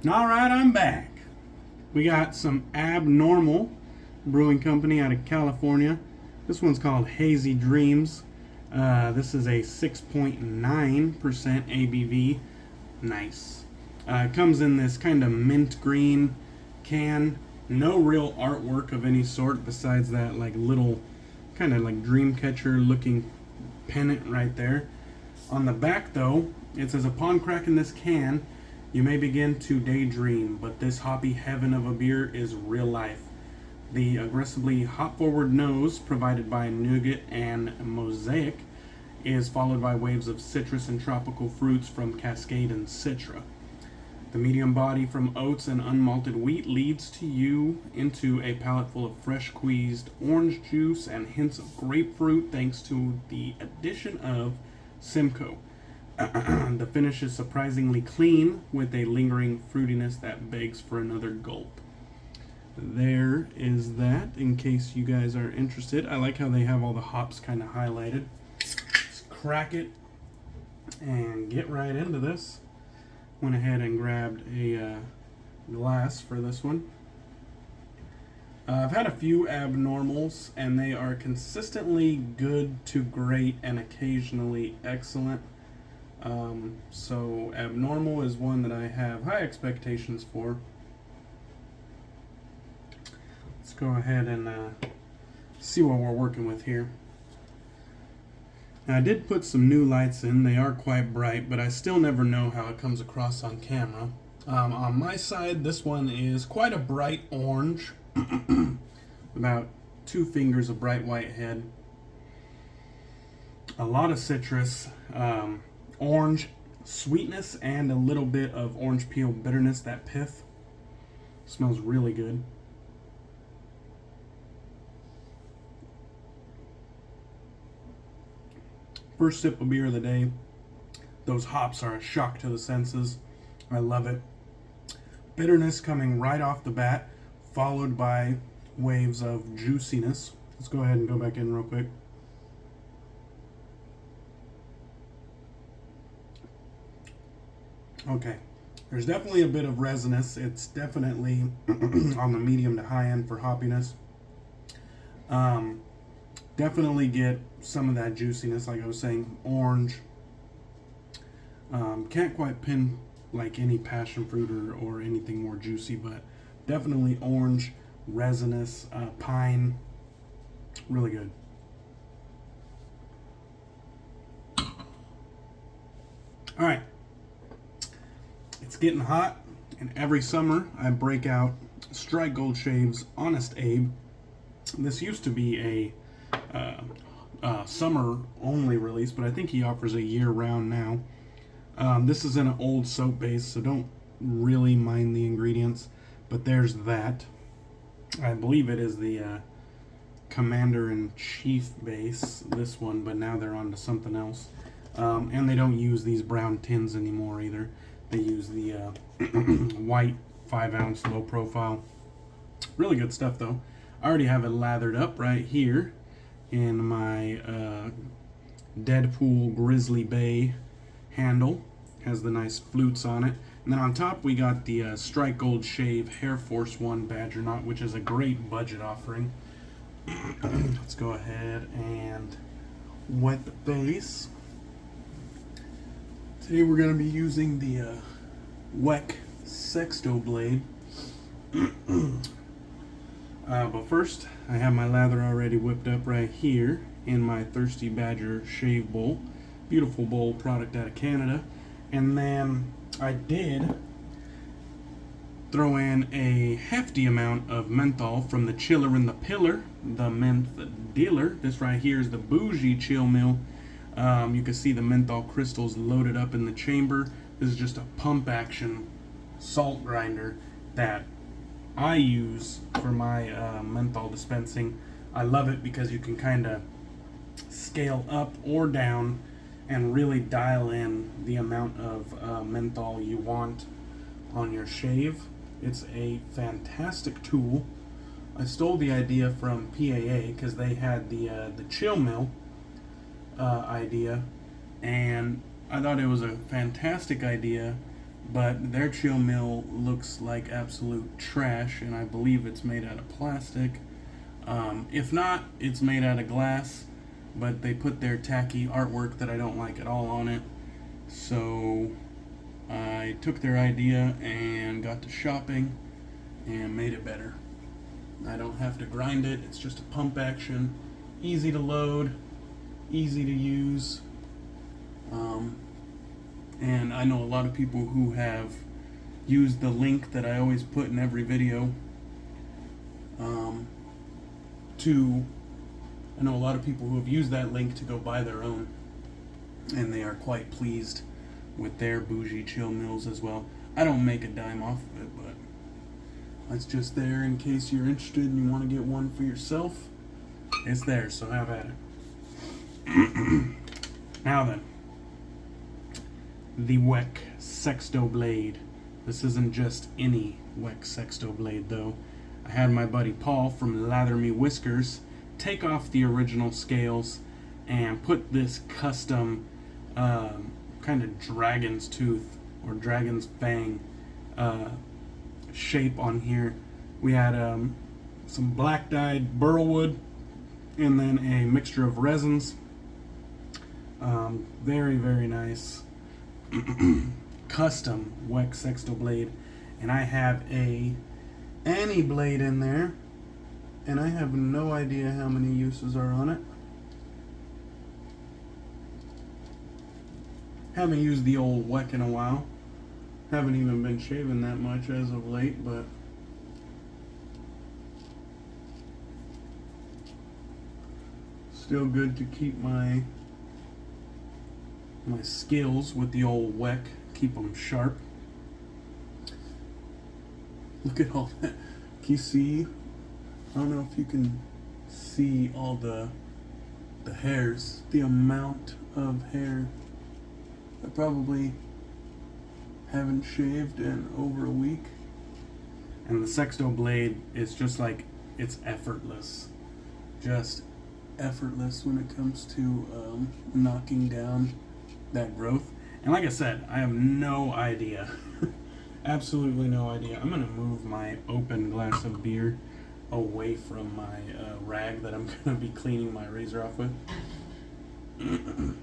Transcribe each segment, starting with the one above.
All right, I'm back. We got some Abnormal Brewing Company out of California. This one's called Hazy Dreams. This is a 6.9% ABV. Nice. It comes in this kind of mint green can. No real artwork of any sort besides that like little kind of like dream catcher looking pennant right there. On the back though, it says, upon cracking this can, you may begin to daydream, but this hoppy heaven of a beer is real life. The aggressively hop-forward nose, provided by nougat and mosaic, is followed by waves of citrus and tropical fruits from Cascade and Citra. The medium body from oats and unmalted wheat leads to you into a palate full of fresh squeezed orange juice and hints of grapefruit thanks to the addition of Simcoe. The finish is surprisingly clean with a lingering fruitiness that begs for another gulp. There is that, in case you guys are interested. I like how they have all the hops kind of highlighted. Let's crack it and get right into this. Went ahead and grabbed a glass for this one. I've had a few Abnormals, and they are consistently good to great and occasionally excellent. So Abnormal is one that I have high expectations for. Let's go ahead and see what we're working with here. Now, I did put some new lights in. They are quite bright, but I still never know how it comes across on camera. On my side, this one is quite a bright orange. About 2 fingers of bright white head. A lot of citrus. Orange sweetness and a little bit of orange peel bitterness. That pith smells really good. First sip of beer of the day. Those hops are a shock to the senses. I love it. Bitterness coming right off the bat, followed by waves of juiciness. Let's go ahead and go back in real quick. Okay, there's definitely a bit of resinous. It's definitely on the medium to high end for hoppiness. Definitely get some of that juiciness, like I was saying, orange. Can't quite pin like any passion fruit or anything more juicy, but definitely orange, resinous, pine, really good. All right. It's getting hot, and every summer I break out Strike Gold Shave's Honest Abe. This used to be a summer-only release, but I think he offers a year-round now. This is in an old soap base, so don't really mind the ingredients, but there's that. I believe it is the Commander-in-Chief base, this one, but now they're on to something else. And they don't use these brown tins anymore either. They use the white 5-ounce low profile. Really good stuff though. I already have it lathered up right here in my Deadpool Grizzly Bay handle. Has the nice flutes on it. And then on top we got the Strike Gold Shave Hair Force 1 Badger Knot, which is a great budget offering. Let's go ahead and wet the base. Today we're going to be using the Weck Sextoblade. But first, I have my lather already whipped up right here in my Thirsty Badger Shave Bowl. Beautiful bowl, product out of Canada. And then I did throw in a hefty amount of menthol from the Chiller and the Pillar, the Menth Dealer. This right here is the Bougie Chill Mill. You can see the menthol crystals loaded up in the chamber. This is just a pump action salt grinder that I use for my menthol dispensing. I love it because you can kind of scale up or down and really dial in the amount of menthol you want on your shave. It's a fantastic tool. I stole the idea from PAA because they had the chill mill idea, and I thought it was a fantastic idea but their chill mill looks like absolute trash, and I believe it's made out of plastic. If not, it's made out of glass, but they put their tacky artwork that I don't like at all on it. So I took their idea and got to shopping and made it better. I don't have to grind it, it's just a pump action, easy to load, easy to use. And I know a lot of people who have used the link that I always put in every video. I know a lot of people who have used that link to go buy their own, and they are quite pleased with their bougie chill mills as well. I don't make a dime off of it, but it's just there in case you're interested and you want to get one for yourself. It's there, so have at it. Now then, the Weck Sextoblade. This isn't just any Weck Sextoblade though. I had my buddy Paul from Lather Me Whiskers take off the original scales and put this custom kind of dragon's tooth or dragon's fang shape on here. We had some black dyed burlwood and then a mixture of resins. Very, very nice. Custom Weck Sextoblade, and I have a Annie blade in there, and I have no idea how many uses are on it. Haven't used the old Weck in a while. Haven't even been shaving that much as of late, but still good to keep my skills with the old Weck, keep them sharp. Look at all that. Can you see? I don't know if you can see all the hairs, the amount of hair. I probably haven't shaved in over a week. And the Sextoblade is just like, it's effortless. Just effortless when it comes to knocking down that growth. And like I said, I have no idea. Absolutely no idea. I'm gonna move my open glass of beer away from my rag that I'm gonna be cleaning my razor off with. But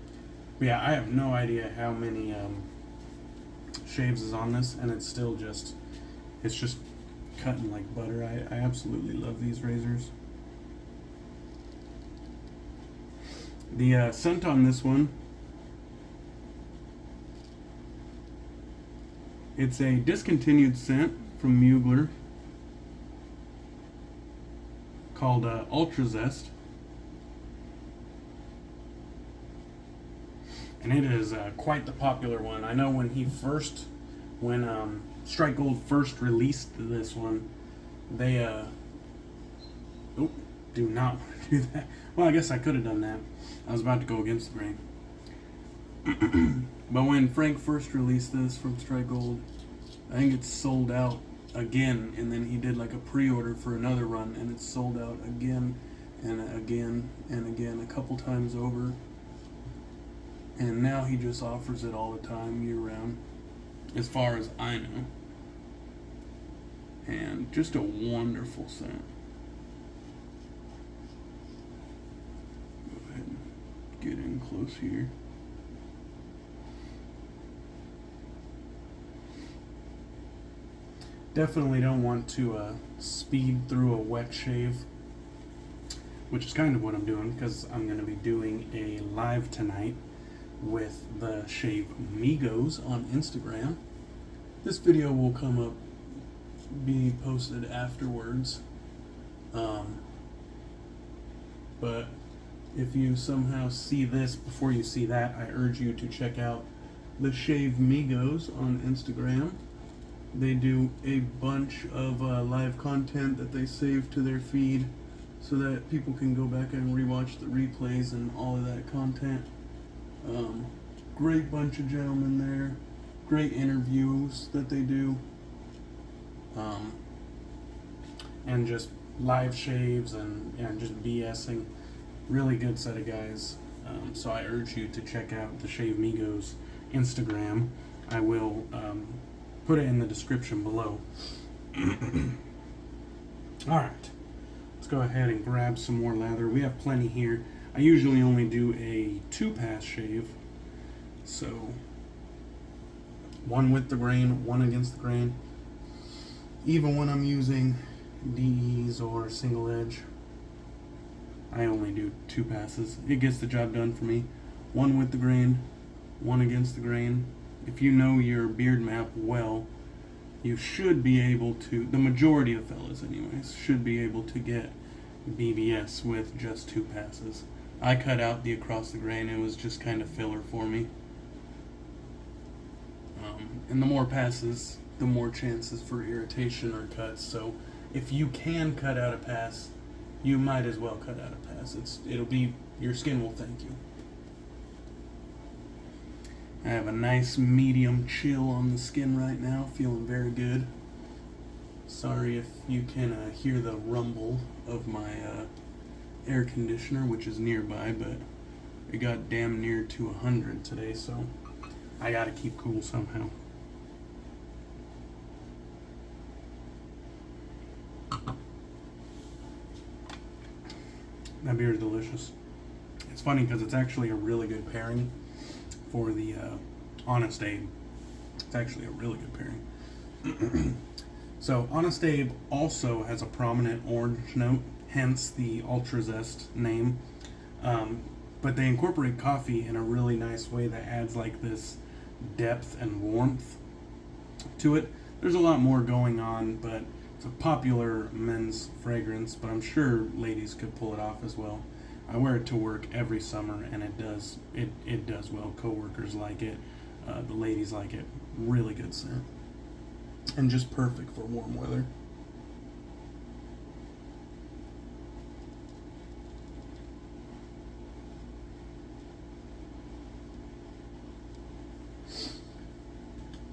yeah, I have no idea how many shaves is on this, and it's still just, it's just cutting like butter. I absolutely love these razors. The scent on this one, it's a discontinued scent from Mugler called Ultra Zest, and it is quite the popular one. I know when Strike Gold first released this one, they do not want to do that. Well, I guess I could have done that. I was about to go against the grain. But when Frank first released this from Strike Gold, I think it's sold out again, and then he did like a pre-order for another run, and it's sold out again and again and again, a couple times over. And now he just offers it all the time, year round, as far as I know. And just a wonderful scent. Go ahead and get in close here. Definitely don't want to speed through a Weck shave, which is kind of what I'm doing, because I'm going to be doing a live tonight with the Shave Migos on Instagram. This video will come up, be posted afterwards. But if you somehow see this before you see that, I urge you to check out the Shave Migos on Instagram. They do a bunch of live content that they save to their feed so that people can go back and rewatch the replays and all of that content. Great bunch of gentlemen there. Great interviews that they do. And just live shaves and just BSing. Really good set of guys. So I urge you to check out the Shave Migos Instagram. I will put it in the description below. Alright, let's go ahead and grab some more lather. We have plenty here. I usually only do a 2-pass shave, so one with the grain, one against the grain. Even when I'm using DEs or single edge, I only do 2 passes. It gets the job done for me. One with the grain, one against the grain. If you know your beard map well, you should be able to, the majority of fellas anyways, should be able to get BBS with just 2 passes. I cut out the across the grain. It was just kind of filler for me. And the more passes, the more chances for irritation or cuts. So if you can cut out a pass, you might as well cut out a pass. It'll be, your skin will thank you. I have a nice medium chill on the skin right now, feeling very good. Sorry if you can hear the rumble of my air conditioner, which is nearby, but it got damn near to 100 today, so I gotta keep cool somehow. That beer is delicious. It's funny because it's actually a really good pairing for the Honest Abe. It's actually a really good pairing. So Honest Abe also has a prominent orange note, hence the Ultra Zest name. But they incorporate coffee in a really nice way that adds like this depth and warmth to it. There's a lot more going on, but it's a popular men's fragrance, but I'm sure ladies could pull it off as well. I wear it to work every summer, and it does well. Coworkers like it, the ladies like it. Really good scent, and just perfect for warm weather.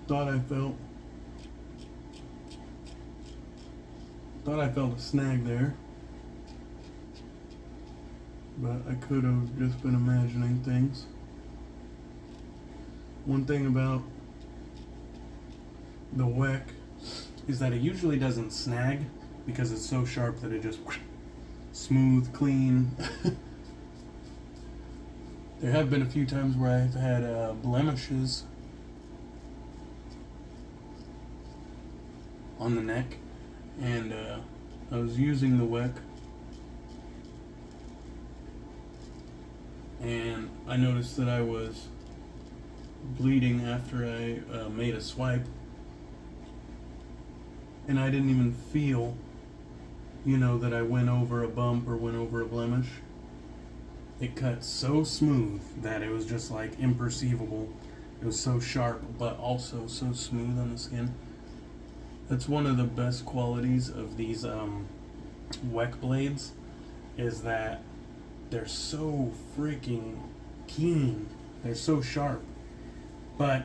Thought I felt a snag there, but I could have just been imagining things. One thing about the Weck is that it usually doesn't snag because it's so sharp that it just smooth, clean. There have been a few times where I've had blemishes on the neck, and I was using the Weck, and I noticed that I was bleeding after I made a swipe, and I didn't even feel, that I went over a bump or went over a blemish. It cut so smooth that it was just like imperceivable. It was so sharp, but also so smooth on the skin. That's one of the best qualities of these Weck blades, is that they're so freaking keen. They're so sharp. But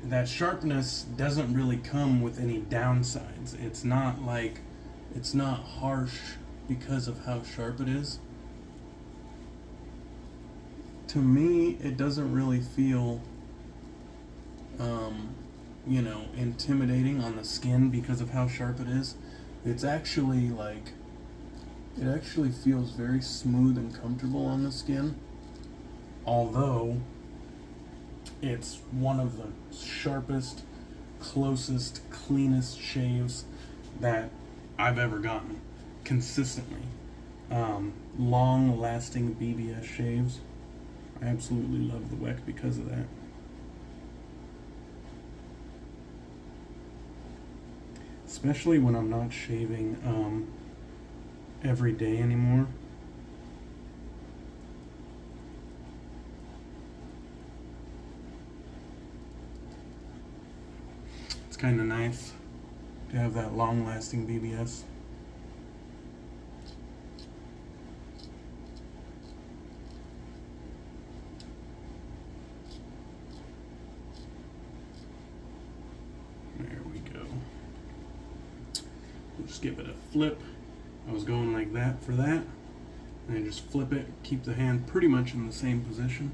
that sharpness doesn't really come with any downsides. It's not harsh because of how sharp it is. To me, it doesn't really feel intimidating on the skin because of how sharp it is. It's actually it actually feels very smooth and comfortable on the skin, although it's one of the sharpest, closest, cleanest shaves that I've ever gotten consistently. Long-lasting BBS shaves. I absolutely love the Weck because of that. Especially when I'm not shaving every day anymore. It's kind of nice to have that long-lasting BBS. There we go. We'll just give it a flip. I was going like that for that, and then just flip it, keep the hand pretty much in the same position.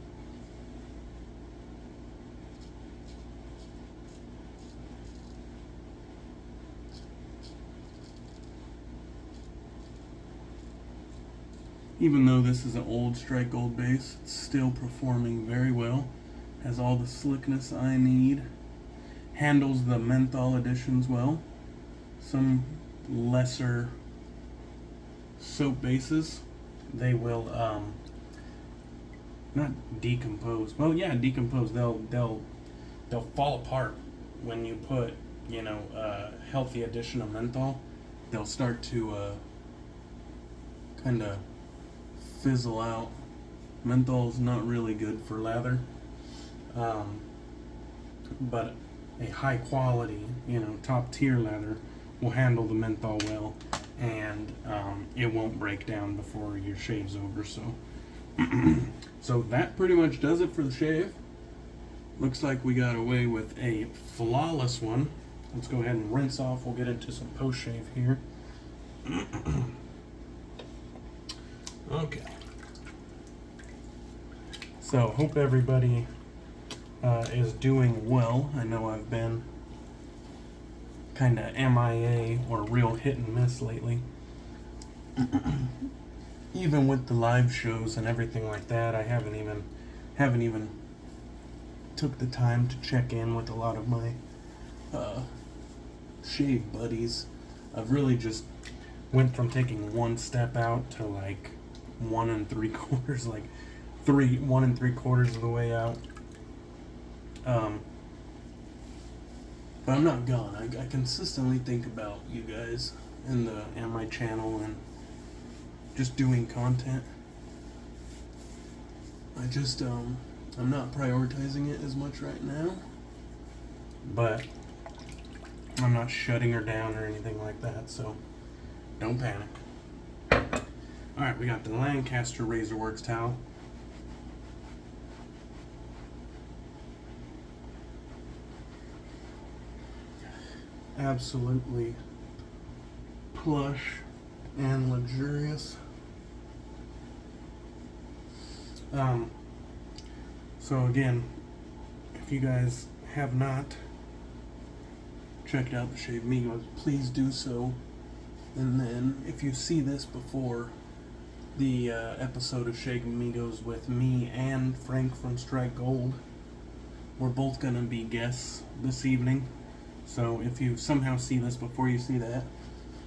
Even though this is an old Strike Gold base, it's still performing very well. Has all the slickness I need. Handles the menthol additions well. Some lesser soap bases, they will not decompose. Well, yeah, decompose. They'll fall apart when you put, you know, healthy addition of menthol. They'll start to kind of fizzle out. Menthol's not really good for lather, but a high quality, you know, top tier lather will handle the menthol well, and it won't break down before your shave's over. So so that pretty much does it for the shave. Looks like we got away with a flawless one. Let's go ahead and rinse off. We'll get into some post shave here. Okay. So hope everybody is doing well. I know I've been kind of MIA or real hit and miss lately. Even with the live shows and everything like that, I haven't even took the time to check in with a lot of my shave buddies. I've really just went from taking one step out to like 1 3/4, like 1 3/4 of the way out. But I'm not gone. I consistently think about you guys and my channel and just doing content. I just I'm not prioritizing it as much right now, but I'm not shutting her down or anything like that, so don't panic. Alright, we got the Lancaster Razorworks towel. Absolutely plush and luxurious. So again, if you guys have not checked out the Shave Migos, please do so. And then if you see this before the episode of Shave Migos with me and Frank from Strike Gold, we're both gonna be guests this evening. So if you somehow see this before you see that,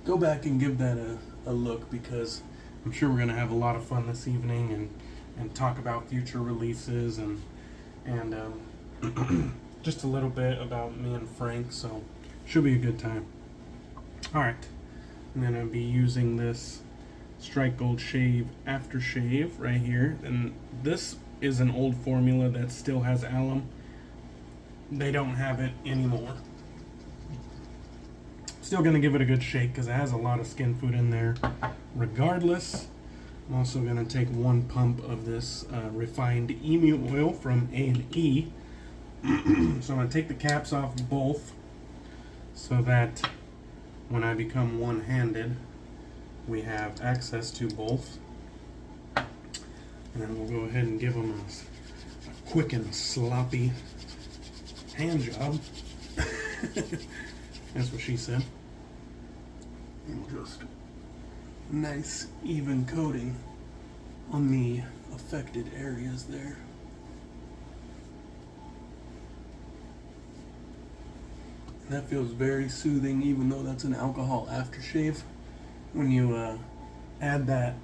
go back and give that a look, because I'm sure we're gonna have a lot of fun this evening and talk about future releases and just a little bit about me and Frank. So should be a good time. All right, I'm gonna be using this Strike Gold Shave Aftershave right here, and this is an old formula that still has alum. They don't have it anymore. Still gonna give it a good shake because it has a lot of skin food in there. Regardless, I'm also gonna take 1 pump of this refined emu oil from A&E. So I'm gonna take the caps off both, so that when I become one-handed, we have access to both. And then we'll go ahead and give them a quick and sloppy hand job. That's what she said. And just nice even coating on the affected areas there. And that feels very soothing, even though that's an alcohol aftershave. When you add that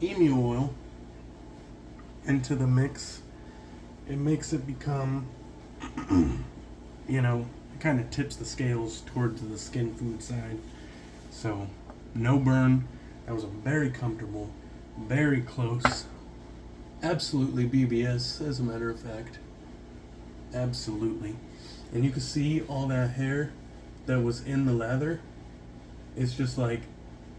emu oil into the mix, it makes it become, you know, it kind of tips the scales towards the skin food side. So no burn. That was a very comfortable, very close, absolutely BBS, as a matter of fact. Absolutely. And you can see all that hair that was in the lather. It's just like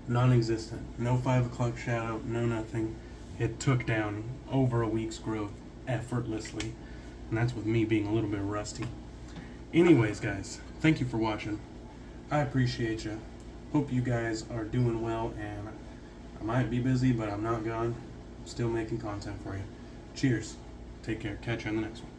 non-existent. No 5 o'clock shadow, no nothing. It took down over a week's growth effortlessly. And that's with me being a little bit rusty. Anyways, guys, thank you for watching. I appreciate you. Hope you guys are doing well, and I might be busy, but I'm not gone. I'm still making content for you. Cheers. Take care. Catch you on the next one.